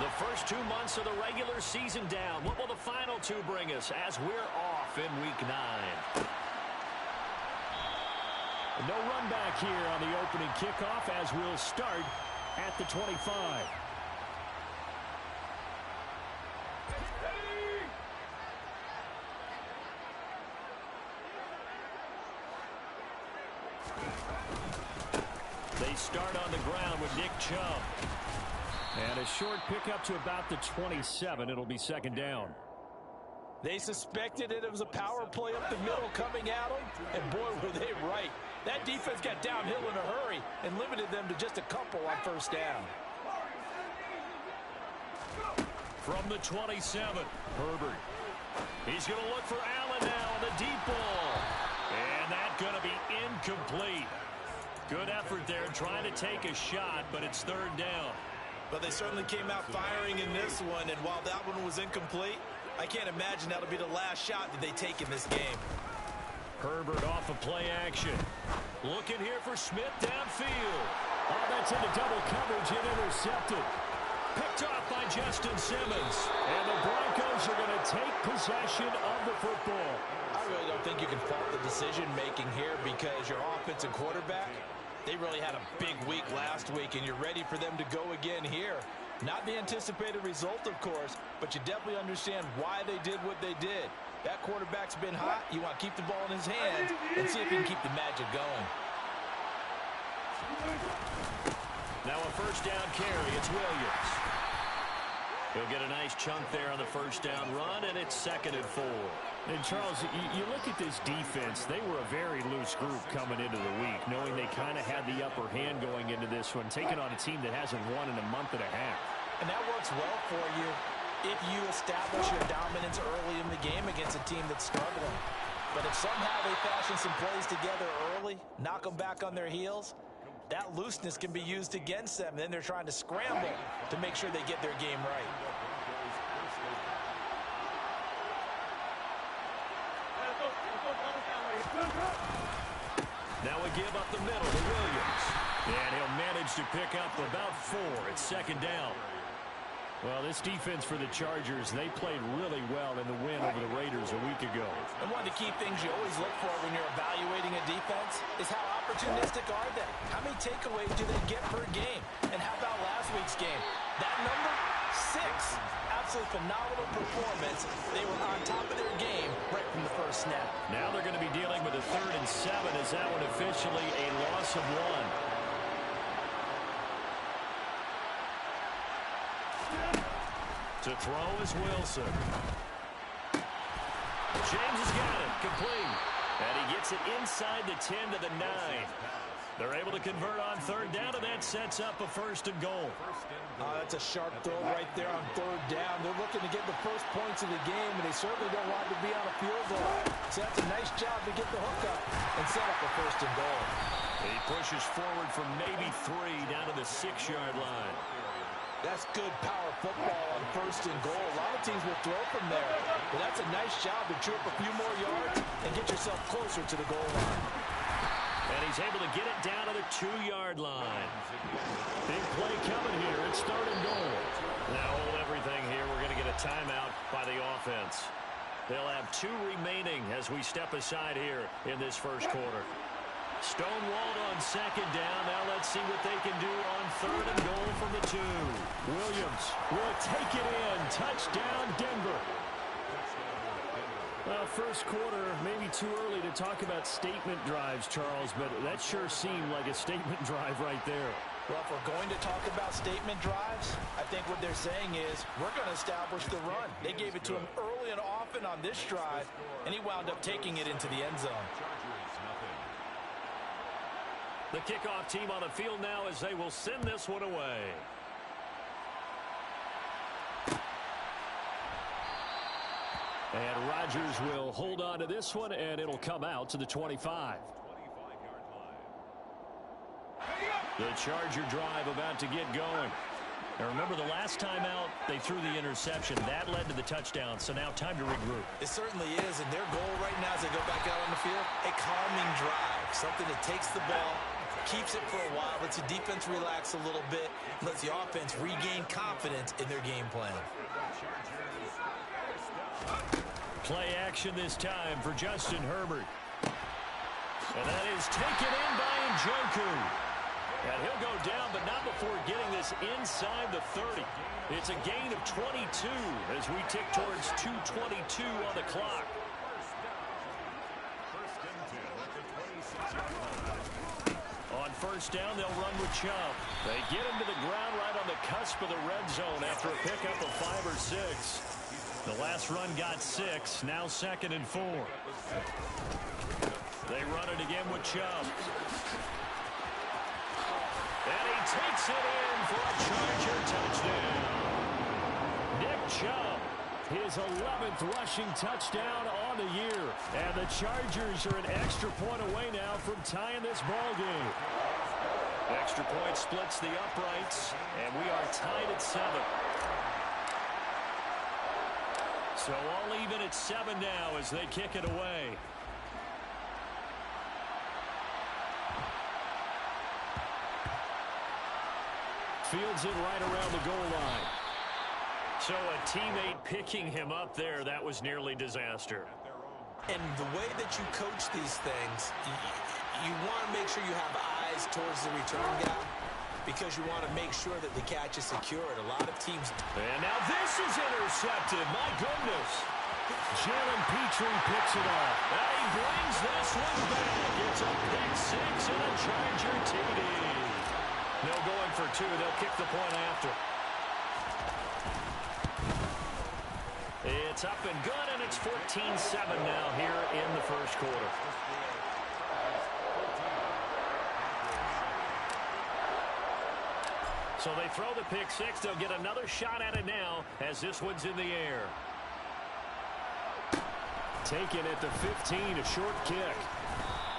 The first 2 months of the regular season down. What will the final two bring us as we're off in Week 9? No run back here on the opening kickoff as we'll start at the 25. They start on the ground with Nick Chubb. And a short pickup to about the 27. It'll be second down. They suspected it was a power play up the middle coming at them, and boy, were they right. That defense got downhill in a hurry and limited them to just a couple on first down. From the 27, Herbert. He's going to look for Allen now on the deep ball. And that's going to be incomplete. Good effort there trying to take a shot, but it's third down. But they certainly came out firing in this one, and while that one was incomplete, I can't imagine that'll be the last shot that they take in this game. Herbert off of play action. Looking here for Smith downfield. Oh, that's into double coverage and intercepted. Picked off by Justin Simmons. And the Broncos are going to take possession of the football. I really don't think you can fault the decision-making here because your offensive quarterback, they really had a big week last week, and you're ready for them to go again here. Not the anticipated result, of course, but you definitely understand why they did what they did. That quarterback's been hot. You want to keep the ball in his hands and see if he can keep the magic going. Now a first down carry. It's Williams. He'll get a nice chunk there on the first down run, and it's 2nd and 4. And, Charles, you look at this defense, they were a very loose group coming into the week, knowing they kind of had the upper hand going into this one, taking on a team that hasn't won in a month and a half. And that works well for you if you establish your dominance early in the game against a team that's struggling. But if somehow they fashion some plays together early, knock them back on their heels, that looseness can be used against them. Then they're trying to scramble to make sure they get their game right. Now we give up the middle to Williams. And he'll manage to pick up about 4. It's 2nd down. Well, this defense for the Chargers, they played really well in the win over the Raiders a week ago. And one of the key things you always look for when you're evaluating a defense is how opportunistic are they? How many takeaways do they get per game? And how about last week's game? That number, 6. Absolutely phenomenal performance. They were on top of their game right from the first snap. Now they're going to be dealing with a 3rd and 7 as that one officially a loss of 1. To throw is Wilson. James has got it. Complete. And he gets it inside the 10 to the 9. They're able to convert on 3rd down, and that sets up a 1st and goal. That's a sharp throw right there on 3rd down. They're looking to get the first points of the game, and they certainly don't want to be on a field goal. So that's a nice job to get the hook up and set up a 1st and goal. He pushes forward from maybe 3 down to the 6-yard line. That's good power football on 1st and goal. A lot of teams will throw from there. But that's a nice job to chew up a few more yards and get yourself closer to the goal line. And he's able to get it down to the 2-yard line. Big play coming here. It's 3rd and goal. Now hold everything here. We're going to get a timeout by the offense. They'll have 2 remaining as we step aside here in this first quarter. Stonewalled on 2nd down. Now let's see what they can do on 3rd and goal from the 2. Williams will take it in. Touchdown, Denver. Well, first quarter, maybe too early to talk about statement drives, Charles, but that sure seemed like a statement drive right there. Well, if we're going to talk about statement drives, I think what they're saying is we're going to establish the run. They gave it to him early and often on this drive, and he wound up taking it into the end zone. The kickoff team on the field now as they will send this one away. And Rodgers will hold on to this one, and it'll come out to the 25. The Charger drive about to get going. Now remember, the last time out, they threw the interception. That led to the touchdown, so now time to regroup. It certainly is, and their goal right now as they go back out on the field, a calming drive, something that takes the ball Keeps it for a while, lets the defense relax a little bit, lets the offense regain confidence in their game plan. Play action this time for Justin Herbert. And that is taken in by Njoku. And he'll go down, but not before getting this inside the 30. It's a gain of 22 as we tick towards 2:22 on the clock. On first down, they'll run with Chubb. They get him to the ground right on the cusp of the red zone after a pickup of 5 or 6. The last run got 6, now 2nd and 4. They run it again with Chubb. And he takes it in for a Charger touchdown. Nick Chubb, his 11th rushing touchdown on the year. And the Chargers are an extra point away now from tying this ball game. Extra point splits the uprights, and we are tied at 7. So all even at 7 now as they kick it away. Fields it right around the goal line. So a teammate picking him up there, that was nearly disaster. And the way that you coach these things, you want to make sure you have eyes towards the return guy because you want to make sure that the catch is secured. A lot of teams... And now this is intercepted. My goodness. Jalen Petrie picks it up. And he brings this one back. It's a pick 6 and a Charger TD. No going for 2. They'll kick the point after. It's up and good, and it's 14-7 now here in the first quarter. So they throw the pick 6. They'll get another shot at it now as this one's in the air. Taken at the 15, a short kick.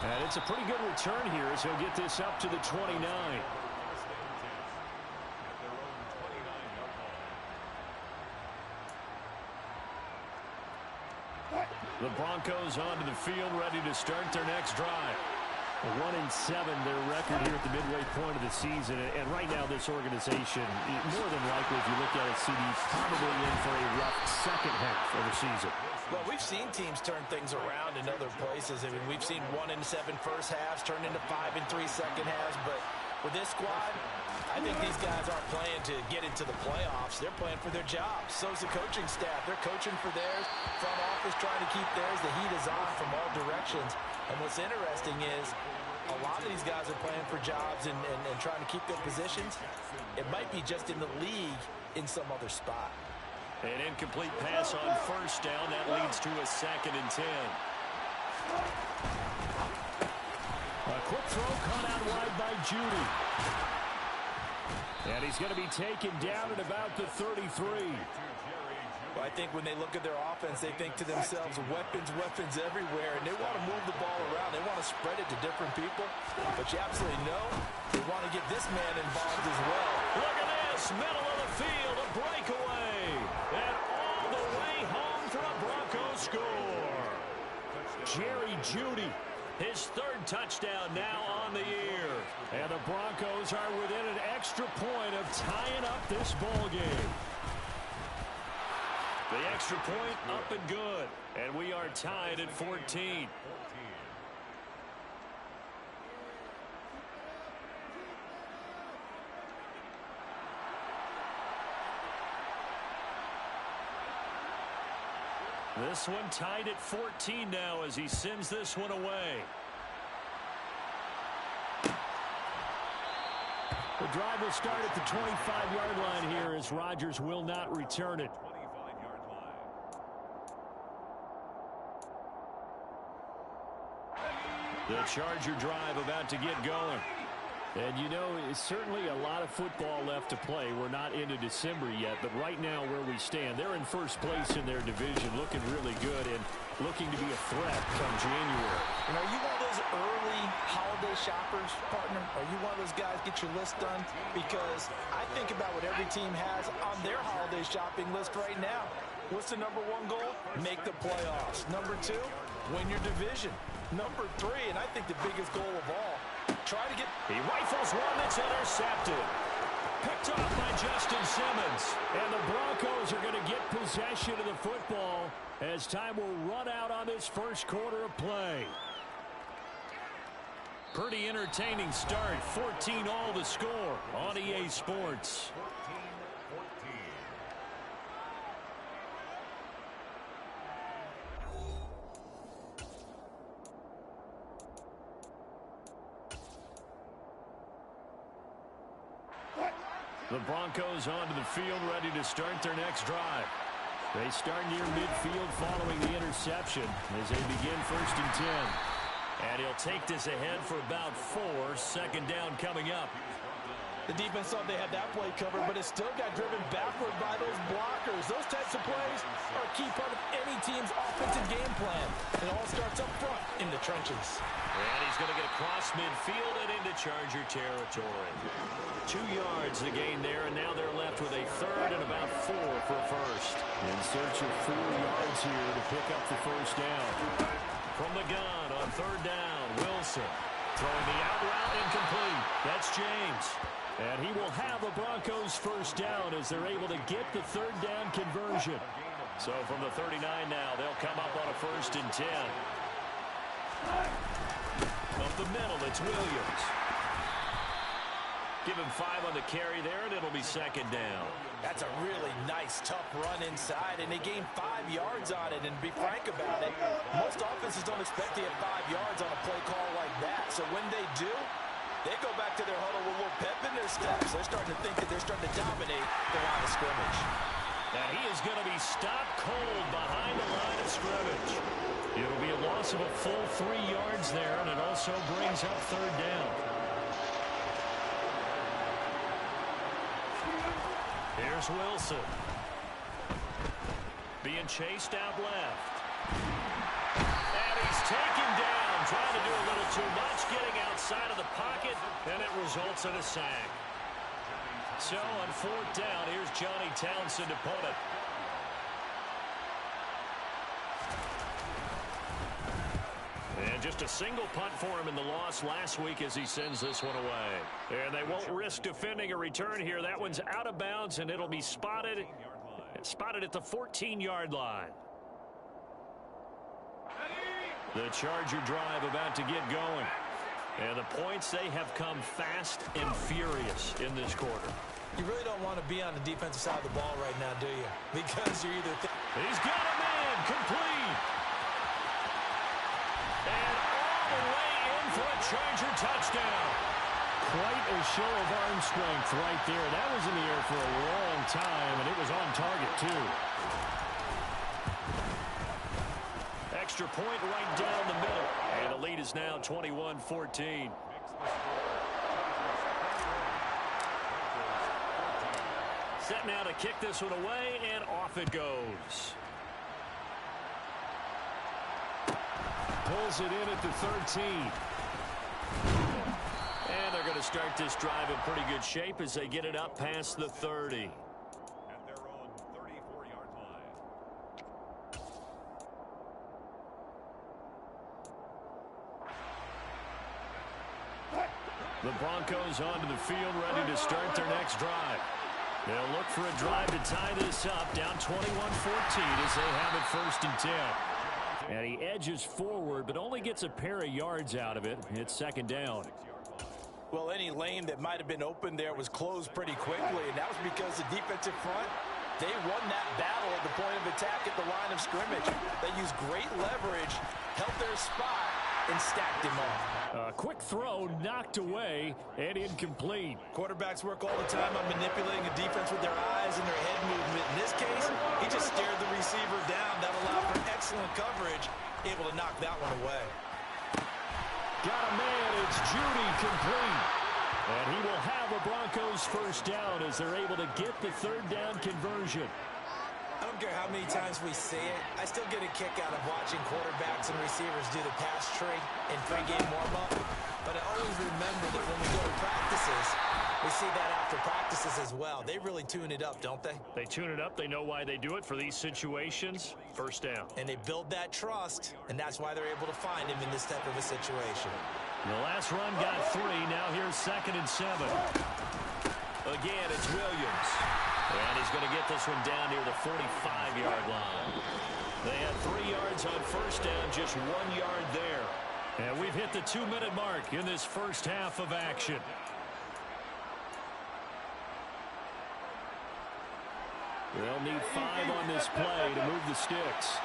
And it's a pretty good return here as he'll get this up to the 29. The Broncos onto the field, ready to start their next drive. 1-7, their record here at the midway point of the season. And right now, this organization, more than likely, if you look at it, CD, probably in for a rough second half of the season. Well, we've seen teams turn things around in other places. I mean, we've seen 1-7 first halves turn into 5-3 second halves. But with this squad, I think these guys aren't playing to get into the playoffs. They're playing for their jobs. So's the coaching staff. They're coaching for theirs. Front office trying to keep theirs. The heat is on from all directions. And what's interesting is a lot of these guys are playing for jobs and trying to keep their positions. It might be just in the league in some other spot. An incomplete pass on first down. That leads to a 2nd and 10. A quick throw caught out wide by Judy. And he's going to be taken down at about the 33. Well, I think when they look at their offense, they think to themselves, weapons everywhere, and they want to move the ball around. They want to spread it to different people. But you absolutely know they want to get this man involved as well. Look at this, middle of the field, a breakaway. And all the way home for a Broncos score. Jerry Jeudy, his 3rd touchdown now on the year. And the Broncos are within an extra point of tying up this ball game. The extra point up and good. And we are tied at 14. This one tied at 14 now as he sends this one away. The drive will start at the 25-yard line here as Rodgers will not return it. The Charger drive about to get going. And, you know, it's certainly a lot of football left to play. We're not into December yet, but right now where we stand, they're in first place in their division, looking really good and looking to be a threat come January. And are you one of those early holiday shoppers, partner? Are you one of those guys get your list done? Because I think about what every team has on their holiday shopping list right now. What's the number 1 goal? Make the playoffs. Number 2, win your division. Number 3, and I think the biggest goal of all, try to get... He rifles one that's intercepted. Picked off by Justin Simmons. And the Broncos are going to get possession of the football as time will run out on this first quarter of play. Pretty entertaining start. 14-all the score on EA Sports. The Broncos onto the field, ready to start their next drive. They start near midfield following the interception as they begin 1st and 10. And he'll take this ahead for about 4. 2nd down coming up. The defense thought they had that play covered, but it still got driven backward by those blockers. Those types of plays are a key part of any team's offensive game plan. It all starts up front in the trenches. And he's going to get across midfield and into Charger territory. 2 yards the gain there, and now they're left with a 3rd and about 4 for a first. In search of 4 yards here to pick up the first down. From the gun on 3rd down, Wilson. Throwing the out route incomplete. That's James. And he will have the Broncos first down as they're able to get the 3rd down conversion. So from the 39 now, they'll come up on a 1st and 10. Up the middle, it's Williams. Give him 5 on the carry there, and it'll be 2nd down. That's a really nice, tough run inside, and they gained 5 yards on it. And to be frank about it, most offenses don't expect to get 5 yards on a play call like that. So when they do, they go back to their huddle with a little pep in their steps. They're starting to think that they're starting to dominate the line of scrimmage. And he is going to be stopped cold behind the line of scrimmage. It'll be a loss of a full 3 yards there, and it also brings up 3rd down. Here's Wilson. Being chased out left. And he's taken down, trying to do a little too much, getting outside of the pocket, and it results in a sack. So on 4th down, here's Johnny Townsend to punt it. And just a single punt for him in the loss last week as he sends this one away. And they won't risk defending a return here. That one's out of bounds, and it'll be spotted at the 14-yard line. The Charger drive about to get going. And the points, they have come fast and furious in this quarter. You really don't want to be on the defensive side of the ball right now, do you? Because you're either... He's got a man, complete. And all the way in for a Charger touchdown. Quite a show of arm strength right there. That was in the air for a long time, and it was on target, too. Extra point right down the middle. And the lead is now 21-14. Set now to kick this one away, and off it goes. Pulls it in at the 13. And they're going to start this drive in pretty good shape as they get it up past the 30. At their own 34-yard line. The Broncos onto the field, ready to start their next drive. They'll look for a drive to tie this up, down 21-14 as they have it 1st and 10. And he edges forward, but only gets a pair of yards out of it. It's 2nd down. Well, any lane that might have been open there was closed pretty quickly, and that was because the defensive front, they won that battle at the point of attack at the line of scrimmage. They used great leverage, held their spot, and stacked him up. A quick throw knocked away and incomplete. Quarterbacks work all the time on manipulating a defense with their eyes and their head movement. In this case, he just stared the receiver down. That allowed for excellent coverage, able to knock that one away. Got a man, it's Judy, complete. And he will have the Broncos first down as they're able to get the 3rd down conversion. I don't care how many times we see it. I still get a kick out of watching quarterbacks and receivers do the pass tree in pregame warm-up. But I always remember that when we go to practices, we see that after practices as well. They really tune it up, don't they? They tune it up. They know why they do it for these situations. First down. And they build that trust, and that's why they're able to find him in this type of a situation. The last run got 3. Now here's 2nd and 7. Again, it's Williams. And he's going to get this one down near the 45-yard line. They had 3 yards on first down, just 1 yard there. And we've hit the 2-minute mark in this first half of action. They'll need 5 on this play to move the sticks.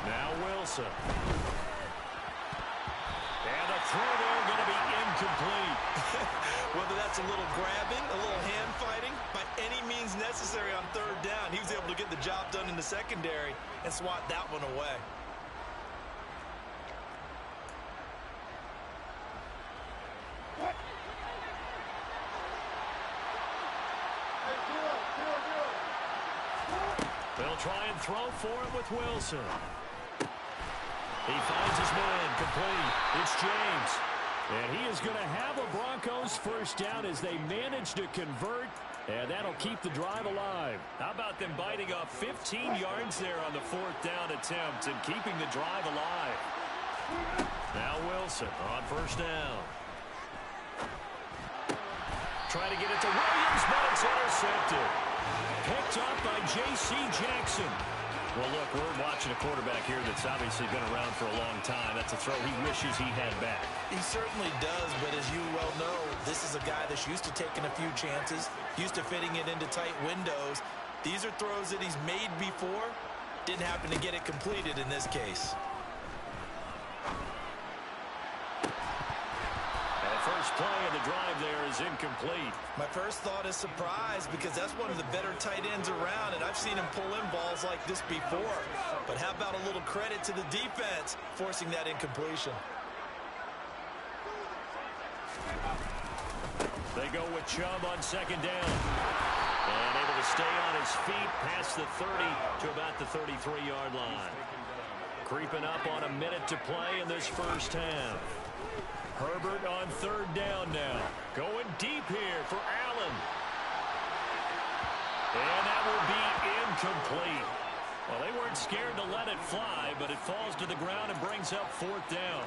Now Wilson. And the throw there going to be incomplete. Whether that's a little grabbing, a little hand fighting, by any means necessary on 3rd down, he was able to get the job done in the secondary and swat that one away. They'll try and throw for it with Wilson. He finds his man, complete. It's James. And he is going to have a Broncos first down as they manage to convert, and that'll keep the drive alive. How about them biting off 15 yards there on the 4th down attempt and keeping the drive alive? Now Wilson on first down. Trying to get it to Williams, but it's intercepted. Picked up by J.C. Jackson. Well, look, we're watching a quarterback here that's obviously been around for a long time. That's a throw he wishes he had back. He certainly does, but as you well know, this is a guy that's used to taking a few chances, used to fitting it into tight windows. These are throws that he's made before. Didn't happen to get it completed in this case. First play of the drive there is incomplete. My first thought is surprise because that's one of the better tight ends around, and I've seen him pull in balls like this before. But how about a little credit to the defense forcing that incompletion? They go with Chubb on 2nd down. And able to stay on his feet past the 30 to about the 33-yard line. Creeping up on a minute to play in this first half. Herbert on 3rd down now. Going deep here for Allen. And that will be incomplete. Well, they weren't scared to let it fly, but it falls to the ground and brings up 4th down.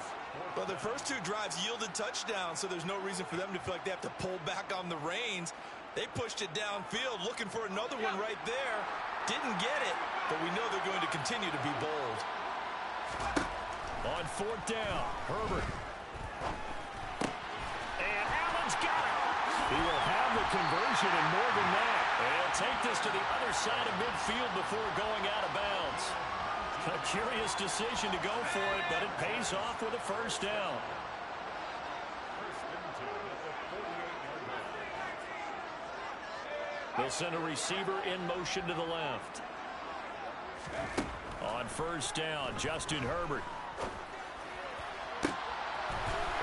Well, their first 2 drives yielded touchdowns, so there's no reason for them to feel like they have to pull back on the reins. They pushed it downfield, looking for another one right there. Didn't get it, but we know they're going to continue to be bold. On 4th down, Herbert. And Allen's got it. He will have the conversion and more than that. They'll take this to the other side of midfield before going out of bounds. A curious decision to go for it, but it pays off with a first down. They'll send a receiver in motion to the left. On first down, Justin Herbert.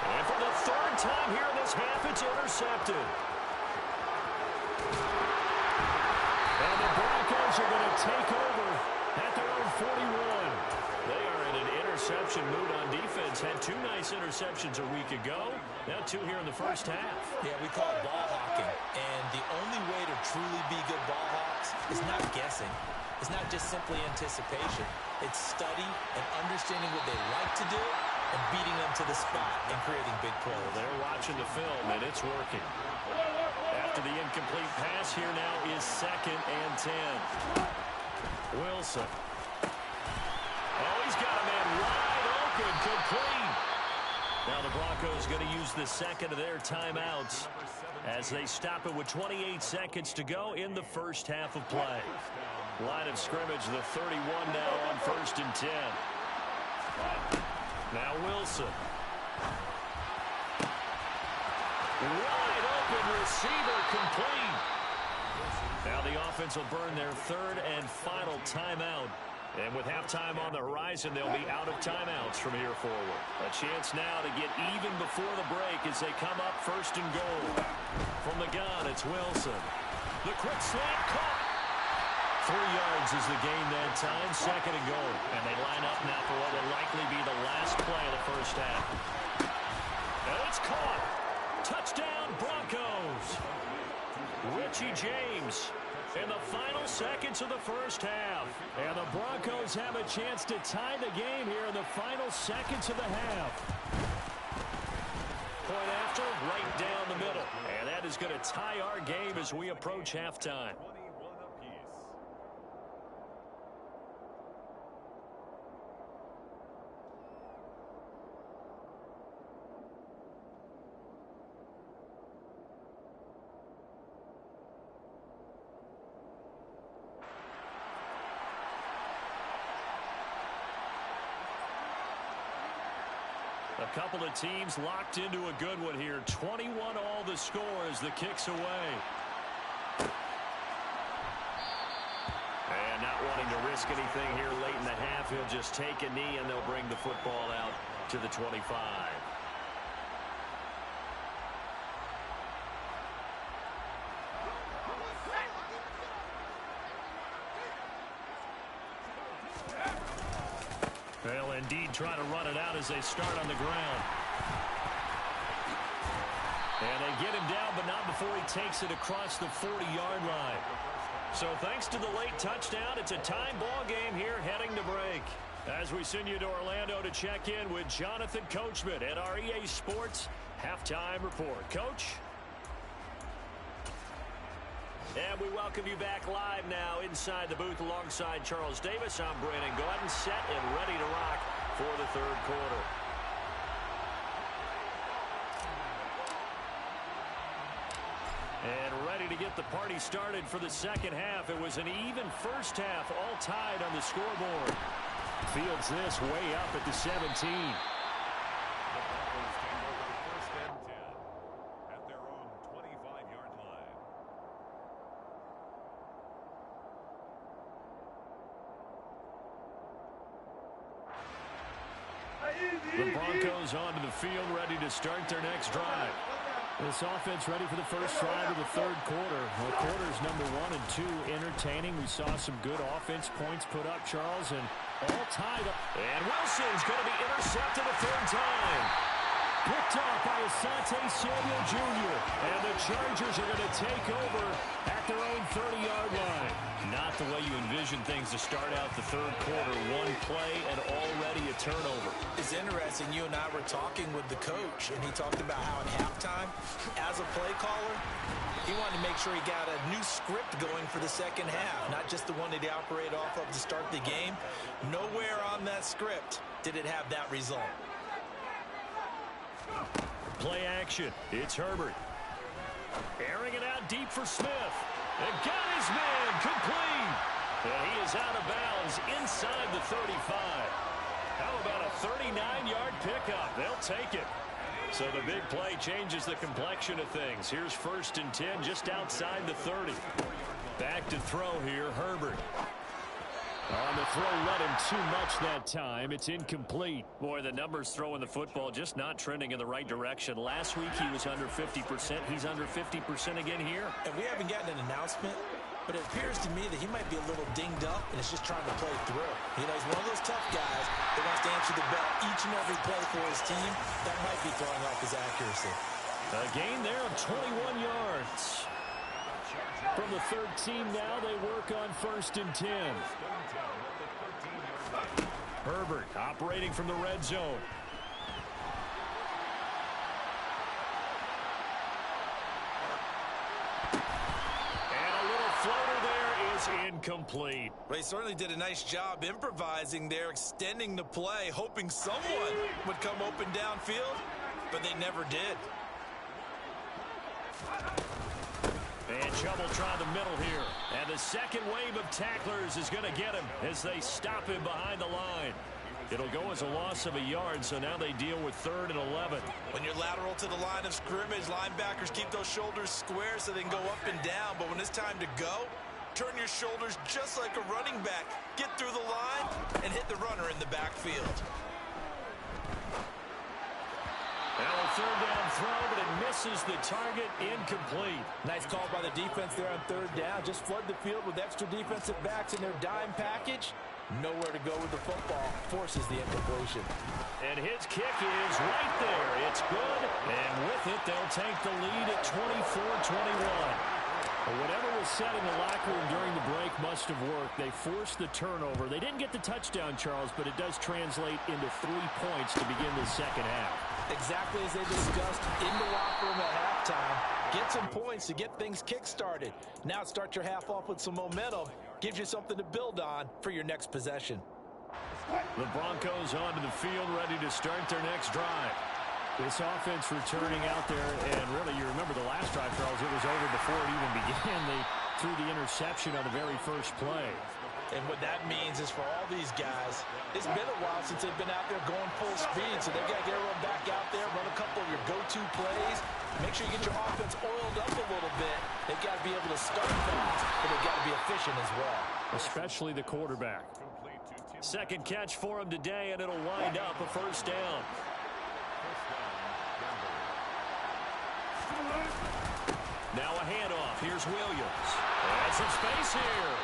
And for the 3rd time here in this half, it's intercepted. And the Broncos are going to take over at their own 41. They are in an interception mood on defense. Had 2 nice interceptions a week ago. Now 2 here in the first half. Yeah, we call it ball hawking. And the only way to truly be good ball hawks is not guessing. It's not just simply anticipation. It's study and understanding what they like to do and beating them to the spot and creating big plays. They're watching the film, and it's working. After the incomplete pass, here now is 2nd and 10. Wilson. Oh, he's got a man wide open, complete. Now the Broncos going to use the 2nd of their timeouts as they stop it with 28 seconds to go in the first half of play. Line of scrimmage, the 31 now on 1st and 10. Now Wilson. Wide open receiver, complete. Now the offense will burn their 3rd and final timeout. And with halftime on the horizon, they'll be out of timeouts from here forward. A chance now to get even before the break as they come up 1st and goal. From the gun, it's Wilson. The quick slant caught. 3 yards is the gain that time, 2nd and goal. And they line up now for what will likely be the last play of the first half. And it's caught. Touchdown, Broncos. Richie James in the final seconds of the first half. And the Broncos have a chance to tie the game here in the final seconds of the half. Point after, right down the middle. And that is going to tie our game as we approach halftime. 21 apiece. A couple of teams locked into a good one here. 21 all the score as the kick's away. And not wanting to risk anything here late in the half, he'll just take a knee and they'll bring the football out to the 25. They'll indeed try to run it out as they start on the ground. And they get him down, but not before he takes it across the 40-yard line. So thanks to the late touchdown, it's a tie ball game here heading to break. As we send you to Orlando to check in with Jonathan Coachman at our EA Sports Halftime Report. Coach? And we welcome you back live now inside the booth alongside Charles Davis. I'm Brandon Gaudin, set and ready to rock for the third quarter. And ready to get the party started for the second half. It was an even first half, all tied on the scoreboard. Fields this way up at the 17. The Broncos onto the field, ready to start their next drive. This offense ready for the first drive of the third quarter. Well, quarters number 1 and 2 entertaining. We saw some good offense points put up, Charles, and all tied up. And Wilson's going to be intercepted a third time. Picked off by Asante Samuel Jr. And the Chargers are going to take over at their own 30-yard line. Not the way you envision things to start out the third quarter. One play and already a turnover. It's interesting. You and I were talking with the coach, and he talked about how at halftime, as a play caller, he wanted to make sure he got a new script going for the second half, not just the one that he operated off of to start the game. Nowhere on that script did it have that result. Play action. It's Herbert. Airing it out deep for Smith. And got his man complete. And he is out of bounds inside the 35. How about a 39-yard pickup? They'll take it. So the big play changes the complexion of things. Here's 1st and 10 just outside the 30. Back to throw here, Herbert. On the throw, led him too much that time. It's incomplete. Boy, the numbers throwing the football just not trending in the right direction. Last week he was under 50%. He's under 50% again here. And we haven't gotten an announcement, but it appears to me that he might be a little dinged up and is just trying to play through. You know, he's one of those tough guys that wants to answer the bell each and every play for his team. That might be throwing off his accuracy. A gain there of 21 yards. From the 13 now, they work on 1st and 10. Herbert operating from the red zone. And a little floater there is incomplete. They certainly did a nice job improvising there, extending the play, hoping someone would come open downfield, but they never did. And Chubb try the middle here. And the second wave of tacklers is going to get him as they stop him behind the line. It'll go as a loss of a yard, so now they deal with 3rd and 11. When you're lateral to the line of scrimmage, linebackers keep those shoulders square so they can go up and down. But when it's time to go, turn your shoulders just like a running back. Get through the line and hit the runner in the backfield. Now a 3rd down throw, but it misses the target, incomplete. Nice call by the defense there on 3rd down. Just flood the field with extra defensive backs in their dime package. Nowhere to go with the football. Forces the incompletion. And his kick is right there. It's good. And with it, they'll take the lead at 24-21. Well, whatever was said in the locker room during the break must have worked. They forced the turnover. They didn't get the touchdown, Charles, but it does translate into 3 points to begin the second half. Exactly as they discussed in the locker room at halftime. Get some points to get things kick-started. Now start your half off with some momentum. Gives you something to build on for your next possession. The Broncos onto the field, ready to start their next drive. This offense returning out there, and really, you remember the last drive, Charles, it was over before it even began. They threw the interception on the very first play. And what that means is for all these guys, it's been a while since they've been out there going full speed, so they've got to get everyone back out there, run a couple of your go-to plays, make sure you get your offense oiled up a little bit. They've got to be able to start fast, but they've got to be efficient as well. Especially the quarterback. Second catch for him today, and it'll wind up a first down. Now a handoff. Here's Williams. And some space here.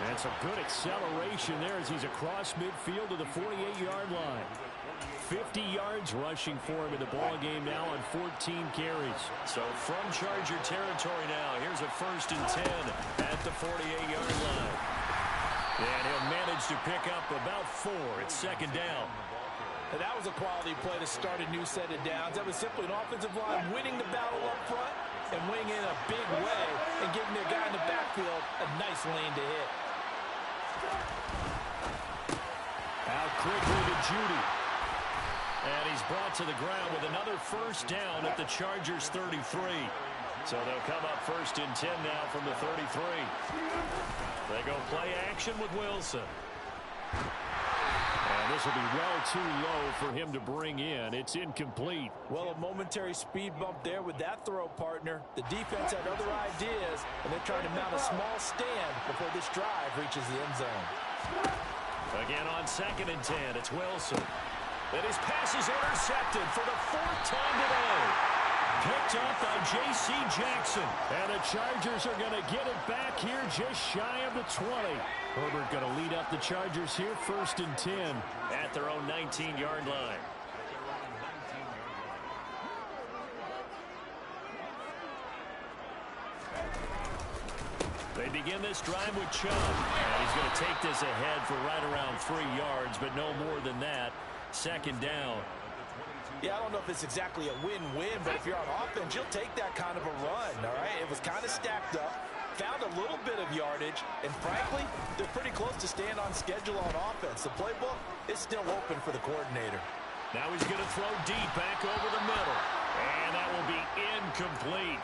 And some good acceleration there as he's across midfield to the 48-yard line. 50 yards rushing for him in the ball game now on 14 carries. So from Charger territory now, here's a 1st and 10 at the 48-yard line. And he'll manage to pick up about 4. It's second down. And that was a quality play to start a new set of downs. That was simply an offensive line winning the battle up front and winning in a big way and giving their guy in the backfield a nice lane to hit. Out quickly to Judy. And he's brought to the ground with another first down at the Chargers 33. So they'll come up 1st and 10 now from the 33. They go play action with Wilson. And this will be well too low for him to bring in. It's incomplete. Well, a momentary speed bump there with that throw, partner. The defense had other ideas, and they're trying to mount a small stand before this drive reaches the end zone. Again on 2nd and 10, it's Wilson. And his pass is intercepted for the 4th time today. Picked up by J.C. Jackson. And the Chargers are going to get it back here just shy of the 20. Herbert going to lead up the Chargers here, 1st and 10. At their own 19-yard line. They begin this drive with Chubb. And he's going to take this ahead for right around 3 yards, but no more than that. 2nd down. Yeah, I don't know if it's exactly a win-win, but if you're on offense, you'll take that kind of a run, all right? It was kind of stacked up, found a little bit of yardage, and frankly, they're pretty close to staying on schedule on offense. The playbook is still open for the coordinator. Now he's going to throw deep back over the middle. And that will be incomplete.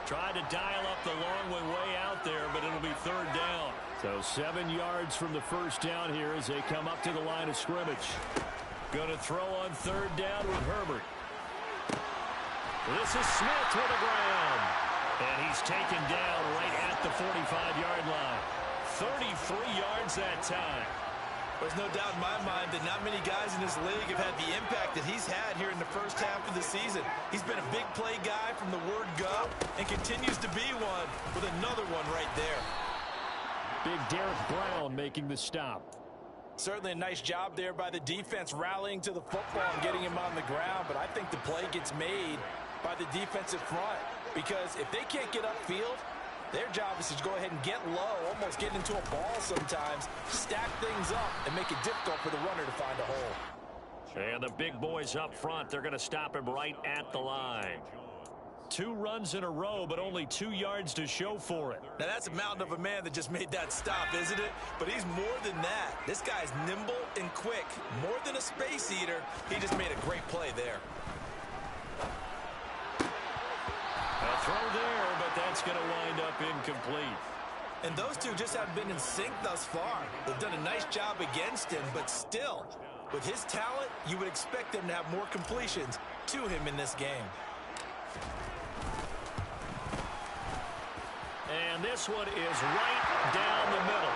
Tried to dial up the long way out there, but it'll be 3rd down. So 7 yards from the first down here as they come up to the line of scrimmage. Going to throw on 3rd down with Herbert. This is Smith to the ground. And he's taken down right at the 45-yard line. 33 yards that time. There's no doubt in my mind that not many guys in this league have had the impact that he's had here in the first half of the season. He's been a big play guy from the word go and continues to be one with another one right there. Big Derek Brown making the stop. Certainly a nice job there by the defense rallying to the football and getting him on the ground, but I think the play gets made by the defensive front because if they can't get upfield, their job is to go ahead and get low, almost get into a ball sometimes, stack things up, and make it difficult for the runner to find a hole. And the big boys up front, they're going to stop him right at the line. 2 runs in a row, but only 2 yards to show for it. Now, that's a mountain of a man that just made that stop, isn't it? But he's more than that. This guy's nimble and quick. More than a space eater, he just made a great play there. A throw there, but that's going to wind up incomplete. And those two just haven't been in sync thus far. They've done a nice job against him, but still, with his talent, you would expect them to have more completions to him in this game. And this one is right down the middle.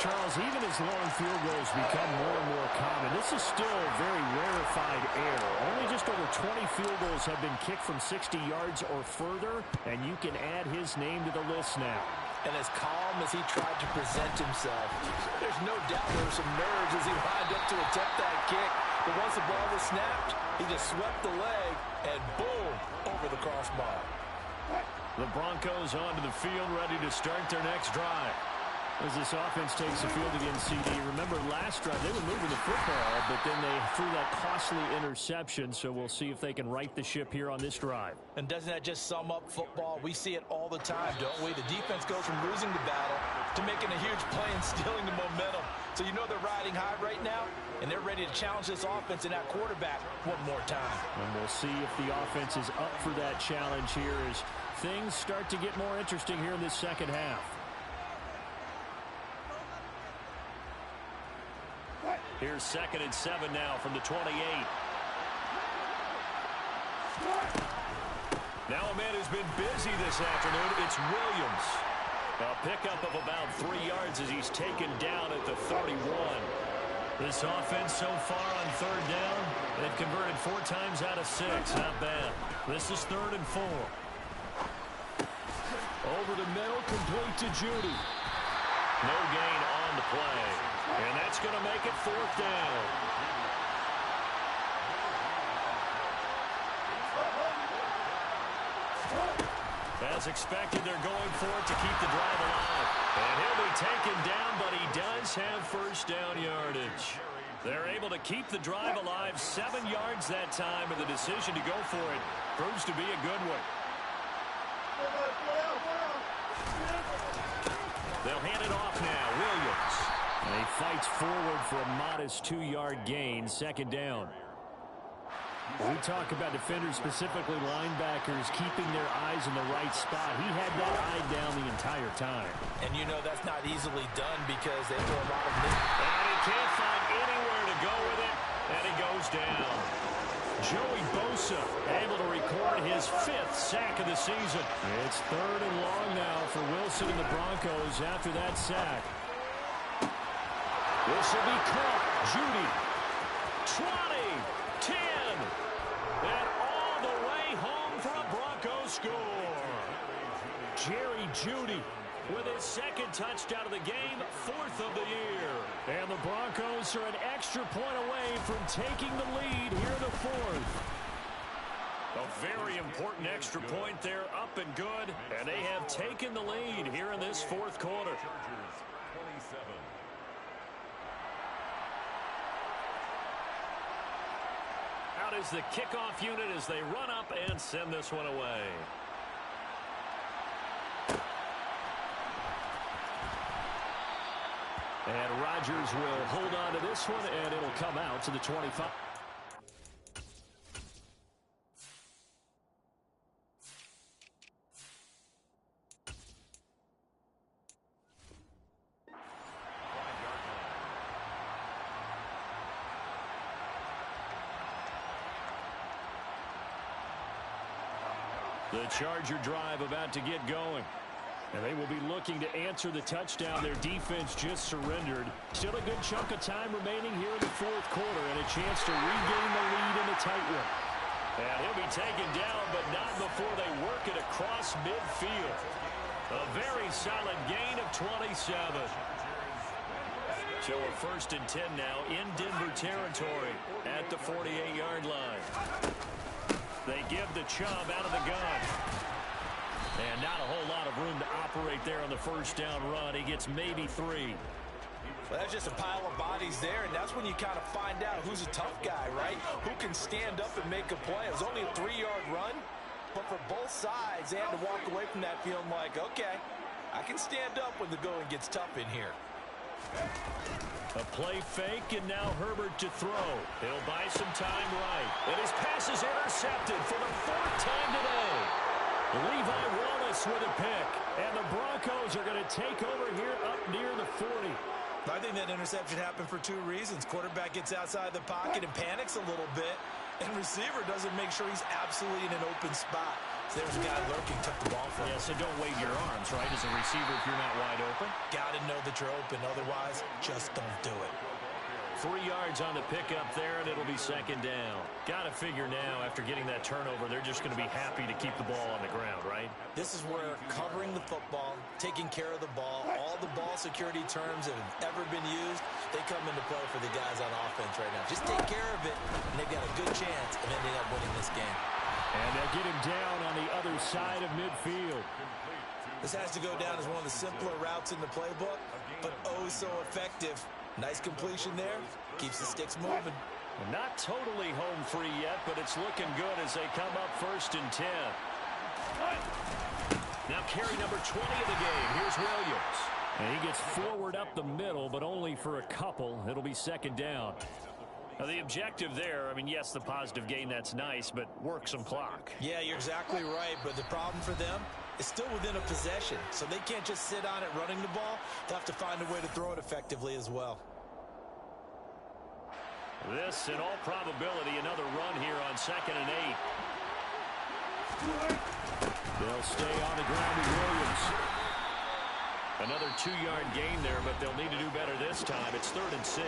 Charles, even as long field goals become more and more common, this is still a very rarefied error. Only just over 20 field goals have been kicked from 60 yards or further, and you can add his name to the list now. And as calm as he tried to present himself, there's no doubt there were some nerves as he lined up to attempt that kick. But once the ball was snapped, he just swept the leg and boom, over the crossbar. The Broncos onto the field, ready to start their next drive. As this offense takes the field against CD, remember last drive they were moving the football, but then they threw that costly interception, so we'll see if they can right the ship here on this drive. And doesn't that just sum up football? We see it all the time, don't we? The defense goes from losing the battle to making a huge play and stealing the momentum. So you know they're riding high right now, and they're ready to challenge this offense and that quarterback one more time. And we'll see if the offense is up for that challenge here as things start to get more interesting here in this second half. Here's 2nd and 7 now from the 28. Now a man who's been busy this afternoon. It's Williams. A pickup of about 3 yards as he's taken down at the 31. This offense so far on 3rd down, they've converted 4 times out of 6. Not bad. This is 3rd and 4. Over the middle, complete to Judy. No gain on the play. And that's going to make it 4th down. As expected, they're going for it to keep the drive alive. And he'll be taken down, but he does have 1st down yardage. They're able to keep the drive alive, 7 yards that time, and the decision to go for it proves to be a good one. They'll hand it off now. Williams. And he fights forward for a modest 2-yard gain, 2nd down. We talk about defenders, specifically linebackers, keeping their eyes in the right spot. He had that eye down the entire time. And you know that's not easily done because they throw a lot of and he can't find anywhere to go with it, and he goes down. Joey Bosa able to record his 5th sack of the season. It's 3rd and long now for Wilson and the Broncos after that sack. This will be caught. Judy. 20, 10, and all the way home for a Broncos score. Jerry Judy with his 2nd touchdown of the game, 4th of the year. And the Broncos are an extra point away from taking the lead here in the 4th. A very important extra point there, up and good, and they have taken the lead here in this 4th quarter. Out is the kickoff unit as they run up and send this one away. And Rodgers will hold on to this one, and it'll come out to the 25. The Charger drive about to get going. And they will be looking to answer the touchdown their defense just surrendered. Still a good chunk of time remaining here in the 4th quarter and a chance to regain the lead in a tight one. And he'll be taken down, but not before they work it across midfield. A very solid gain of 27. So a 1st and 10 now in Denver territory at the 48-yard line. They give the Chubb out of the gun. And not a whole lot of room to operate there on the 1st down run. He gets maybe 3. Well, that's just a pile of bodies there, and that's when you kind of find out who's a tough guy, right? Who can stand up and make a play. It was only a 3-yard run, but for both sides, they had to walk away from that feeling like, okay, I can stand up when the going gets tough in here. A play fake, and now Herbert to throw. He'll buy some time right. And his pass is intercepted for the 4th time today. Levi Wallace with a pick. And the Broncos are going to take over here up near the 40. I think that interception happened for 2 reasons. Quarterback gets outside the pocket and panics a little bit. And receiver doesn't make sure he's absolutely in an open spot. So there's a guy lurking, took the ball from him. Yeah, so don't wave your arms, right, as a receiver if you're not wide open. Got to know that you're open. Otherwise, just don't do it. 3 yards on the pickup there, and it'll be 2nd down. Got to figure now, after getting that turnover, they're just going to be happy to keep the ball on the ground, right? This is where covering the football, taking care of the ball, all the ball security terms that have ever been used, they come into play for the guys on offense right now. Just take care of it, and they've got a good chance of ending up winning this game. And they'll get him down on the other side of midfield. This has to go down as one of the simpler routes in the playbook, but oh so effective. Nice completion there. Keeps the sticks moving. Not totally home free yet, but it's looking good as they come up 1st and 10. Now carry number 20 of the game. Here's Williams. And he gets forward up the middle, but only for a couple. It'll be 2nd down. Now the objective there, I mean, yes, the positive gain, that's nice, but work some clock. Yeah, you're exactly right, but the problem for them is still within a possession, so they can't just sit on it running the ball. They'll have to find a way to throw it effectively as well. This, in all probability, another run here on 2nd and 8. They'll stay on the ground with Williams. Another 2-yard gain there, but they'll need to do better this time. It's 3rd and 6.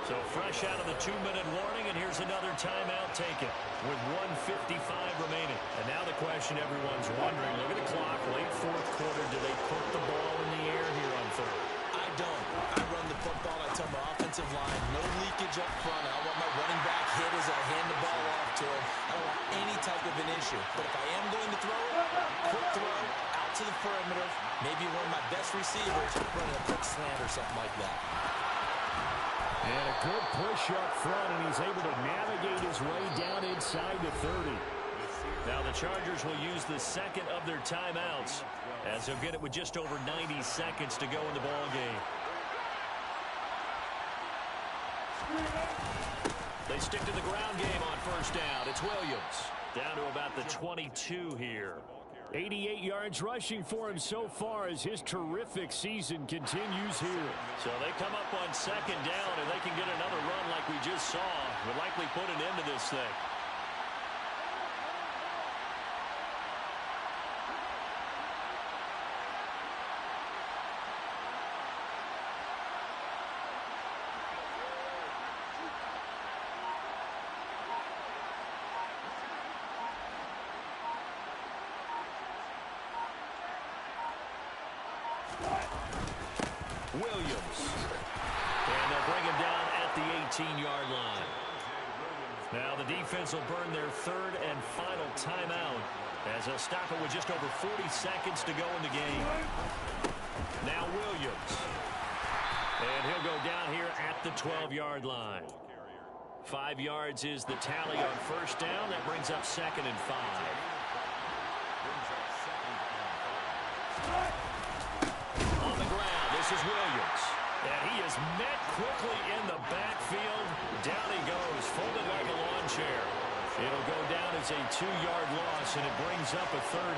So fresh out of the 2-minute warning, and here's another timeout taken with 1:55 remaining. And now the question everyone's wondering, look at the clock, late 4th quarter, do they put the ball in the air here on 3rd? I don't. I run the football. I tell my offensive line, no leakage up front. I don't want my running back hit as I hand the ball off to him. I don't want any type of an issue. But if I am going to throw it, quick throw, out to the perimeter, maybe one of my best receivers running a quick slant or something like that. And a good push up front, and he's able to navigate his way down inside the 30. Now the Chargers will use the 2nd of their timeouts as they'll get it with just over 90 seconds to go in the ball game. They stick to the ground game on 1st down. It's Williams down to about the 22 here. 88 yards rushing for him so far as his terrific season continues here. So they come up on 2nd down, and they can get another run like we just saw. Would likely put an end to this thing. Williams. And they'll bring him down at the 18-yard line. Now the defense will burn their 3rd and final timeout as they'll stop it with just over 40 seconds to go in the game. Now Williams. And he'll go down here at the 12-yard line. 5 yards is the tally on 1st down. That brings up 2nd and 5. On the ground, this is Williams. And he is met quickly in the backfield. Down he goes, folded like a lawn chair. It'll go down as a 2-yard loss, and it brings up a 3rd down.